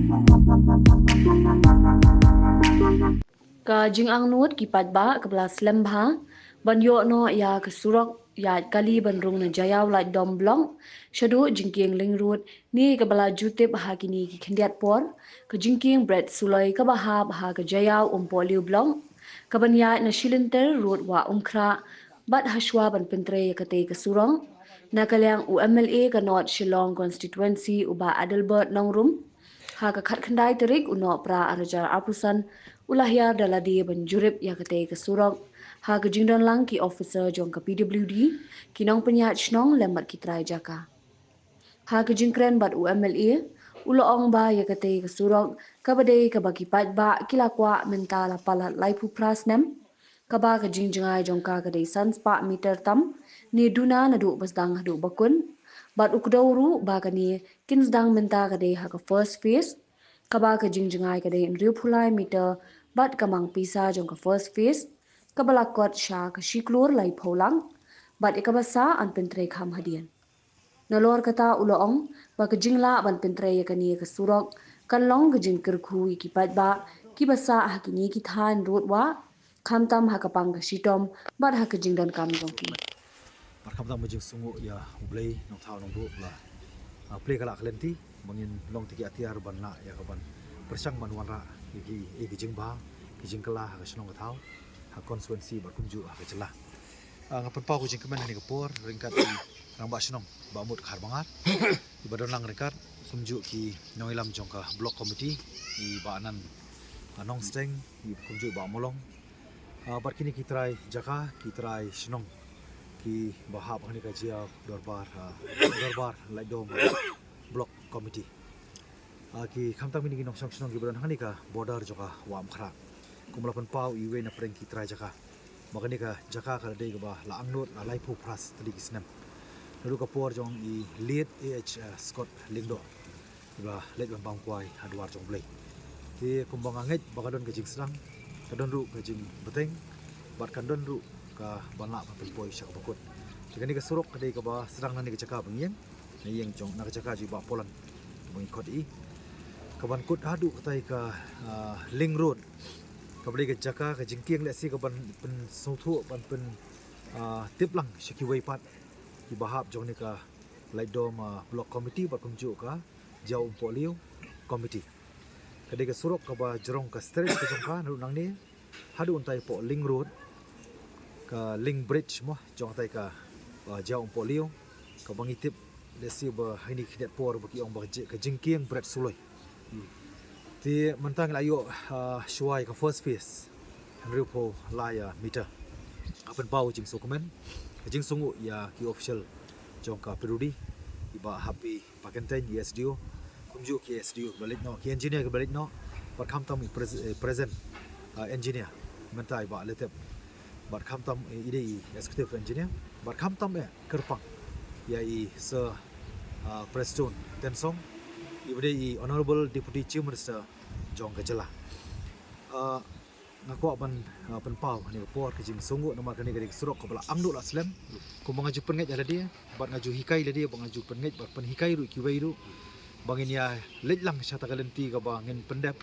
Ka jing ang nut ki patba ka belas lembha ban yo no ya ka surok ya kali ban rung na jayaw la dom blong shadu jingking ling rut ni ka bala jutip ha kini ki khendiat por ka jingking bread sulai ka ha ka jayaw poliu blong ka ban ya na shilinter rut wa umkhra bat hashwa ban pentre ka te ka surong na kalyang UMLA ka not Shillong constituency uba Adelbert Nongrum ha ka khat khandai terik uno pra arajar apusan ulahya daladi banjurip ya kate ke surok ha ke jingdon lang ki officer jong ka PWD kinong penyat shnong lembat kitrai jaka ha ke jingkren bat UMLA uloong ba ya kate ke surok kabade ka baki pat ba kilakwa mentala palat laipu prasnem kaba ka jingjangai jongka ka dei sanspa meter tam ni duna na du basdang hadu bakun bat ukdauru ba ka ni kinsdang menta ka dei ha ka first phase kaba ka jingjangai ka dei riu phulai meter bat kamang pisa jong ka first phase kabala kot sha ka shiklur lai pholang bat ikabasa an pentre kham hadian nolor kata uloong ba ka jingla ban pentre ya ka ni ka surok kan long ka jingkir khu ki pat ba ki basa ha ki ni ki than rot wa khamtam hakapang ka shitom bat hakajingdan kam jongki Markham tam mujing sungu ya ublay nong thao nong bu la play kala klenti mangin long tiki atiar ban la ya kaban persang man wanra ki jing ba ki jing kala ha snong ka thao ha constituency ba kunju ha ka jela ngapan pau ku jing kemen ni kapor ringkat rang ba snong ba mut khar bangar di badon lang ringkat kunju ki nong ilam jong ka block committee di ba anan nong steng di kunju ba molong bar kini ki try jaka ki try snong ki bahap hani ka jia dorbar lai dom block committee ki khamta mini ki noksong snong ki badan hani ka border joka wam khra kumlapan pau iwe na preng ki try jaka makani ka jaka ka dei ba la angnot la lai phu pras tadi ki snem lalu ka por jong I lead Scott Lingdo ba let ban bang kwai hadwar jong blai ki kumbang anget bakadon ka jing serang kadon ru ka jing beteng bat kadon ru ka banla pa pelpoi syak bakut jika ni ka surok ka dei ka ba serang nani ka jaka bengyeng na yeng jong na ka jaka ji ba polan bang ikot I ka ban kut hadu ka tai ka ling road ka beli ka jaka ka jingkieng le si ka ban pen sothu ban pen tiplang syaki wei pat ki bahap jong ni ka lai dom block committee ba kumju ka jau poliu committee ka dei ka surok ka ba jerong ka straight ka jong ka naru nang ni hadu untai po ling road ka link bridge mo jong tai ka jau poliu ka bangi tip le si ba haini khidat por ba ki ong ba ka jingkieng bret suloi ti mentang la yo shuai ka first phase hanriu po laya meter apan pau jing dokumen jing sungu ya ki official jong ka perudi iba happy pakenten SDO kumju ki SDO balik no ki engineer ke balik no par kham tam present engineer mentai ba letep bar kham tam ide executive engineer bar kham tam kerpang ya I sir Preston Tensong ibade I honorable deputy chief minister jong kajela ngako ban pau ni por ke jing sungu nomor kani gari surok ko bala angdu la slem ko mangaju penget ada dia bat ngaju hikai la dia bangaju penget bat pen hikai ru ki wei ru bangin ya letlang sata galenti ka bangin pendep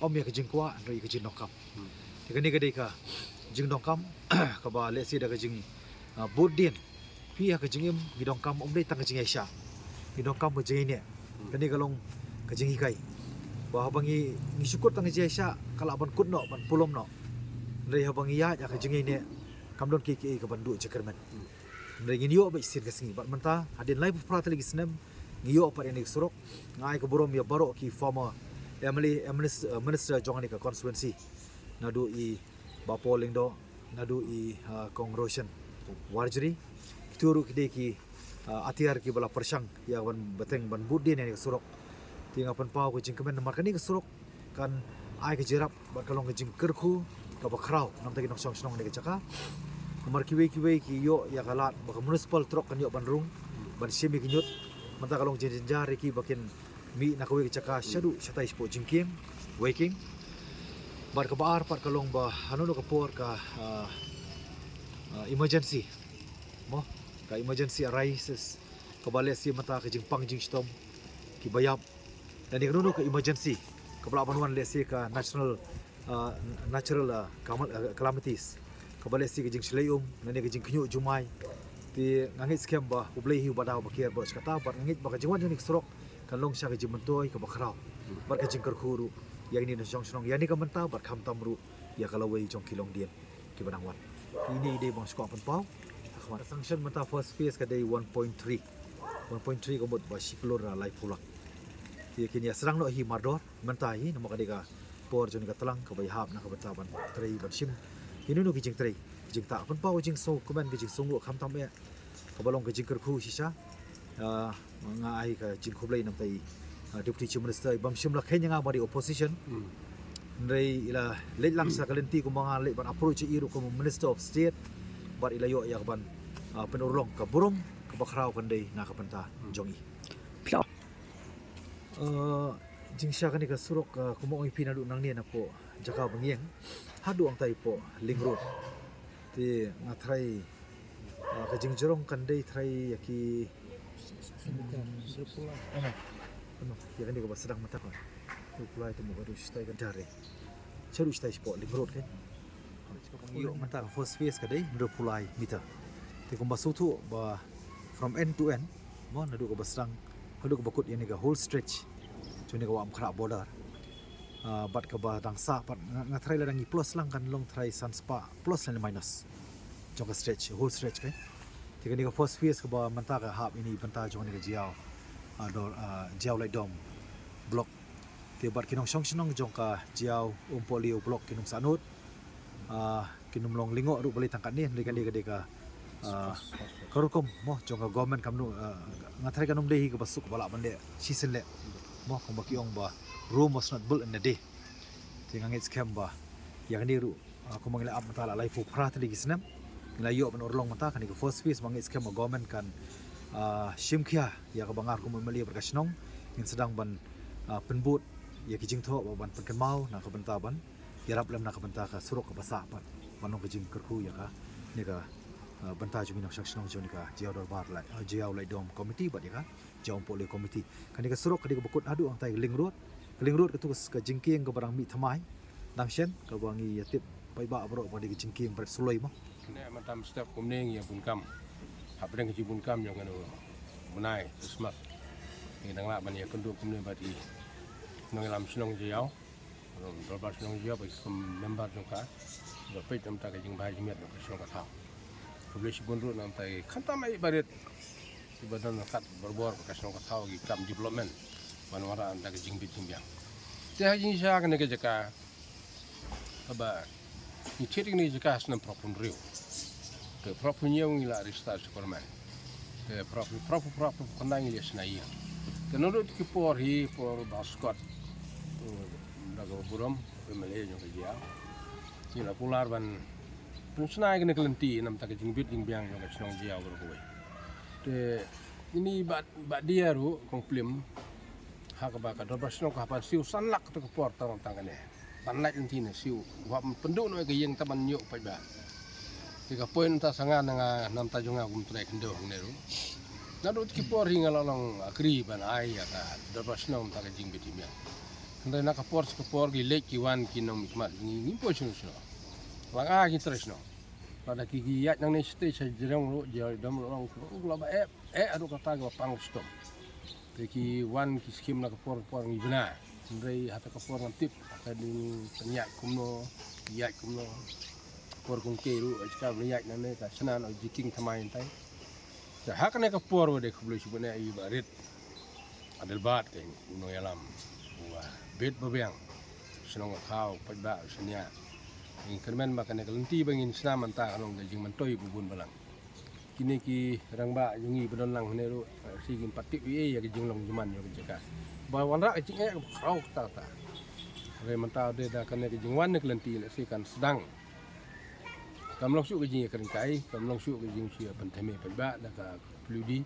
om ya ke jing kwa ri ke jing nokam kani gari ka jing dongkam ka ba le si da ke jing bodien pi ya ke jing im gidongkam om dei tang ke jing aisha gidongkam ke jing ne kani galong ke jing hikai bah bangi ngisukut tang je sha kala ban kut no ban pulom no rei habangi ya ja ka jingi ne kamdon ki ka bandu chekerman rei ngiyo ba isin ka singi bat manta hadin live prat lagi snem ngiyo pa ni surok ngai ka borom ya baro ki former minister jong ni ka constituency nadu I bapo lingdo nadu I congrossion warjri turu ki de ki atiar ki bala persang ya ban beteng ban budin ni ka surok tinga pan pau ko jing kemen nomor kani ke surok kan ai ke jerap bat kalong ke jing kerku ka bakrau nam tagi nok song ni ke jaka nomor kiwe ki yo ya kalat bak municipal truk kan yo ban rung ban semi ki nyut manta kalong jin jari ki bakin mi na kawe ke jaka shadu shatai spo jingking waking bar ka bar par kalong ba hanu ka por ka emergency mo ka emergency arises ka bale si mata ke jing pang jing stom ki bayap dan dia ke emergency kepala panuan lesi ke natural calamities kepala lesi ke jing sleium dan dia ke jing kenyu jumai ti ngangit skem ba ublei hiu badau bakir ba skata ba ngangit ba jingwan ni sorok kan long sya ke jing mentoi ke bakrau ba ke jing kerkhuru yang ini jong snong yang ni ka mentau ba kham tamru ya kalau wei jong kilong dien ki banangwan ini ide bang skop pau akhwan sanction menta first phase ka day 1.3 ko mot ba siklor lai pulak ti kini serang no hi mardor menta hi namo kadega por joni ka telang ka bai hap na ka betaban trei ban sim ini no ki jing trei jing ta pun pau jing so komen ki jing songo kham tam ya kabalong ke jing kerkhu sisa nga ai ka jing khoblai nam tai deputy chief minister bam sim la khenya nga bari opposition ndai ila late lang sa kalenti ko mga late ban approach iru ko minister of state bar ila yo ya ban penurlong ka burum ka bakrau kandai nga kapanta jongi jing sya kani ka surok ko mo oi pinadu nang ni na po jaka bangieng hadu ang tai po lingrod ti nga try ka jing jorong kandai try yaki ano ya kan ko sedang mata ko pulai tu mo stai kan dare charu stai spot lingrod kan yo mata first phase kadai ndo pulai meter ti ko basutu ba from end to end mo nadu ko basrang hadu ko bakut yani ka whole stretch chuni ko am khra border bat ka ba dangsa pat nga try la dangi plus lang kan long try sunspa plus and minus jong stretch whole stretch kan ti kan ko first phase ko ba manta ka hap ini banta jong ni ka jiao jiao lai dom block ti bat kinong song sinong jong ka jiao polio block kinong sanut kinum long lingo ru bali tangkat ni dekan dia karukom mo jong ka government kamnu ngathai kanum dehi ka basuk bala bande season le mo ko baki ong ba room was not built in a day tingangit scam ba yang ni ru ko mangila ap mata lai fu prat li gisnam la yo ban orlong mata kan ko first phase mangit scam government kan shimkhia ya ka bangar ko mali berkasnong in sedang ban penbut ya kijing tho ban penkenmau na ka banta ban yarap lem na ka banta ka surok ka basa pan manong ka jing kerku ya ka ni ka banta jumi nak saksnong joni ka jiao dorbar lai jiao lai dom committee bat ya ka jiao pole committee kan ni ka surok ka bakut adu ang tai ling road ka tu ka jingking ka barang mi thamai dang shen ka bangi yatip pai ba bro ba di jingking ber suloi mo ne matam step kumning ya bunkam hapdeng ki bunkam yang anu munai sesmat ni dang la ban ya kenduk kumning bati ngelam snong jiao dorbar snong jiao bai member jongka ba pei tam ta ka jing bai jimiat ka snong ka thau boleh sibun ru nam tai khanta mai barit tibadan kat berbor ka snong ka thau gi kam development banwara anda ka jing bit jingbiang te ha jing sha ka ne ka jaka aba ni thiring ni jaka snam propun riu ke propun yong ila rista superman ke propun kandang ile snai ke nurut ki por hi por baskot daga buram pemele jong ka dia ila pular ban snai kena kelenti nam tak jingbit jingbiang jong ka snong jiao ro koi te ini bat dia ru kongplim hak ba ka dorba snong ka pan siu sanlak to ka por tang tangane panlak lenti ne siu wa penduk no ke yeng taman nyuk pa ba tika poin ta sangan nga nam ta jonga kum trai kendo ne ru na do ki por ringa long akri ban ai ya ka dorba snong ta ka jingbit jingbiang ndai na ka por gi lek ki wan ki nom mat ni po sino wang a ki tresno pada ki yat nang ne stay sa jerong ro je dam long ko ba adu kata ga pang stop te ki wan ki skim na ka por ni bina ndai hata ka por tip ata di penyak kumno yat kumno por kung ke ru ska yat nang ne ka sanan o jiking thamai tai sa hak ne ka por de khublo shi bane ai barit adel bat ke no yalam wa bet babiang senong khau pa senya ingkermen makan kelenti bangin senam anta kalong jing mantoi bubun balang kini ki rangba jungi bedon lang neru sigin patip ye ya jing long juman yo jeka ba wanra jing e krau ta re manta de da kan jing wan kelenti le sikan sedang kamlong su jing kan kai kamlong su jing sia penteme pa da ka pludi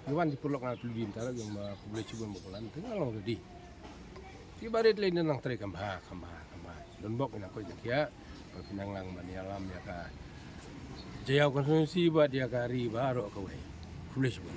wan di pulok ngal pludi ntara yang ma boleh cuba bulan tengah di ki barit le nang tre kamba don bok ina ko ya pinang lang bani alam ya ka jaya konsumsi buat dia kari baru kau boleh sebut